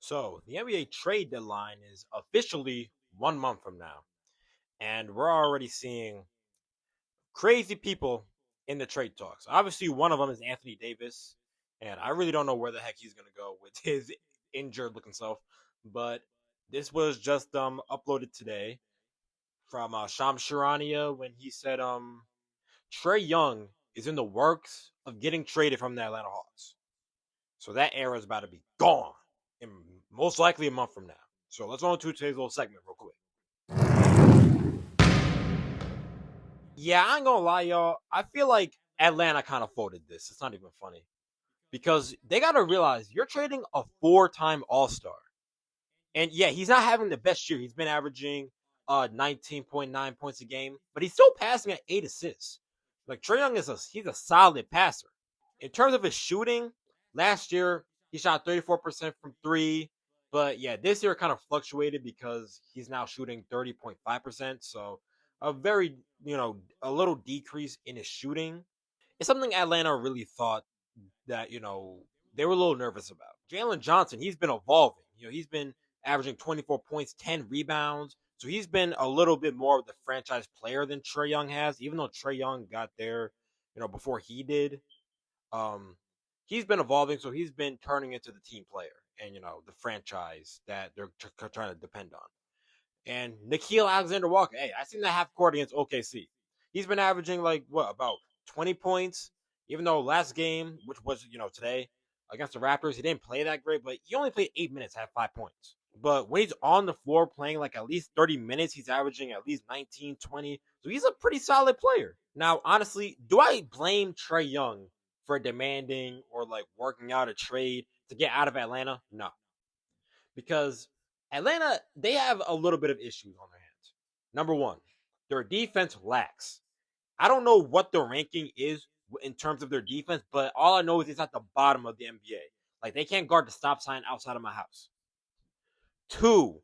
So the NBA trade deadline is officially 1 month from now, and we're already seeing crazy people in the trade talks. Obviously, one of them is Anthony Davis, and I really don't know where the heck he's gonna go with his injured looking self. But this was just uploaded today from Shams Charania when he said Trae Young is in the works of getting traded from the Atlanta Hawks. So that era is about to be gone, in most likely a month from now. So let's go on to today's little segment real quick. Yeah, I ain't gonna lie, y'all. I feel like Atlanta kind of folded this. It's not even funny because they gotta realize you're trading a four-time All-Star, and yeah, he's not having the best year. He's been averaging 19.9 points a game, but he's still passing at 8 assists. Like Trae Young he's a solid passer. In terms of his shooting, last year he shot 34% from three, but yeah, this year kind of fluctuated because he's now shooting 30.5%. So a very, a little decrease in his shooting. It's something Atlanta really thought that, they were a little nervous about. Jalen Johnson, he's been evolving. He's been averaging 24 points, 10 rebounds. So he's been a little bit more of the franchise player than Trae Young has, even though Trae Young got there, before he did. Um, he's been evolving, so he's been turning into the team player and the franchise that they're trying to depend on. And Nickeil Alexander-Walker, hey, I seen that half court against OKC. He's been averaging about 20 points, even though last game, which was today against the Raptors, he didn't play that great, but he only played 8 minutes, had 5 points. But when he's on the floor playing like at least 30 minutes, he's averaging at least 19, 20. So he's a pretty solid player. Now, honestly, do I blame Trae Young for demanding or like working out a trade to get out of Atlanta? No. Because Atlanta, they have a little bit of issues on their hands. Number one, their defense lacks. I don't know what the ranking is in terms of their defense, but all I know is it's at the bottom of the NBA. Like they can't guard the stop sign outside of my house. Two,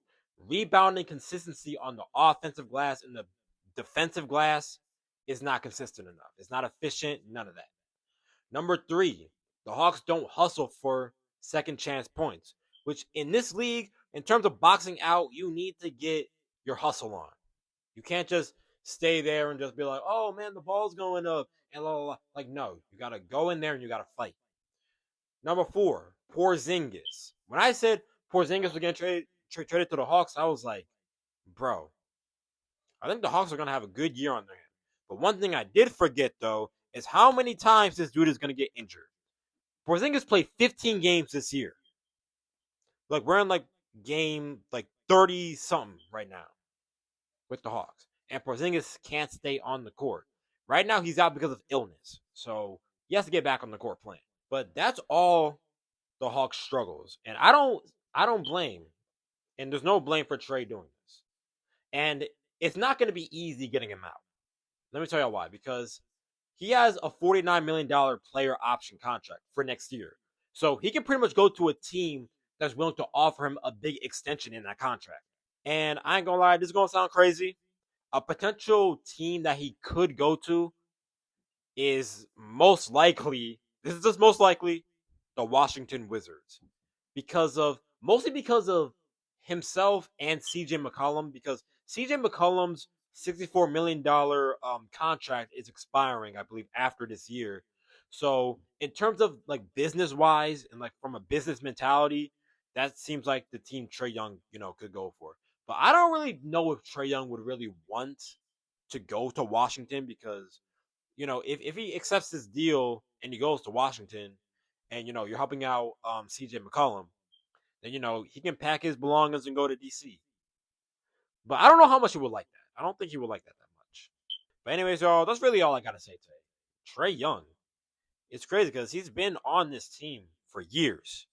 rebounding consistency on the offensive glass and the defensive glass is not consistent enough. It's not efficient, none of that. Number three, the Hawks don't hustle for second chance points, which in this league, in terms of boxing out, you need to get your hustle on. You can't just stay there and just be like, oh man, the ball's going up and blah, blah, blah. Like, no, you got to go in there and you got to fight. Number four, Porzingis. When I said Porzingis was going to traded to the Hawks, I was like, bro, I think the Hawks are going to have a good year on their hands. But one thing I did forget, though, is how many times this dude is going to get injured. Porzingis played 15 games this year. Like, we're in, game, 30-something right now with the Hawks. And Porzingis can't stay on the court. Right now, he's out because of illness. So, he has to get back on the court playing. But that's all the Hawks struggles. And I don't blame. And there's no blame for Trae doing this. And it's not going to be easy getting him out. Let me tell you why. Because he has a $49 million player option contract for next year. So he can pretty much go to a team that's willing to offer him a big extension in that contract. And I ain't going to lie, this is going to sound crazy. A potential team that he could go to is most likely the Washington Wizards. Mostly because of himself and CJ McCollum, because CJ McCollum's $64 million contract is expiring, I believe, after this year. So in terms of business wise and from a business mentality, that seems like the team Trae Young, could go for. But I don't really know if Trae Young would really want to go to Washington because, if he accepts this deal and he goes to Washington and, you're helping out CJ McCollum, then, he can pack his belongings and go to DC. But I don't know how much he would like that. I don't think he would like that much. But anyways, y'all, that's really all I got to say today. Trae Young, it's crazy because he's been on this team for years.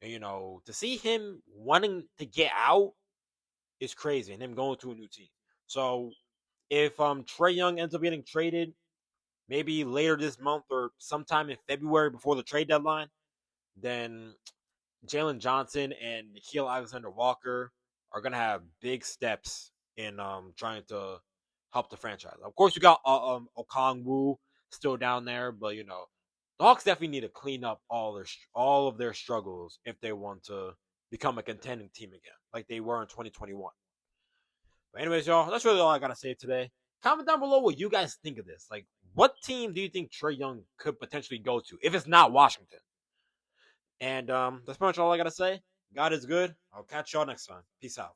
And, to see him wanting to get out is crazy and him going to a new team. So if Trae Young ends up getting traded, maybe later this month or sometime in February before the trade deadline, then Jalen Johnson and Nickeil Alexander-Walker are gonna have big steps in trying to help the franchise. Of course, you got Okongwu still down there, but the Hawks definitely need to clean up all of their struggles if they want to become a contending team again, like they were in 2021. But anyways, y'all, that's really all I gotta say today. Comment down below what you guys think of this. Like, what team do you think Trae Young could potentially go to if it's not Washington? And that's pretty much all I gotta say. God is good. I'll catch y'all next time. Peace out.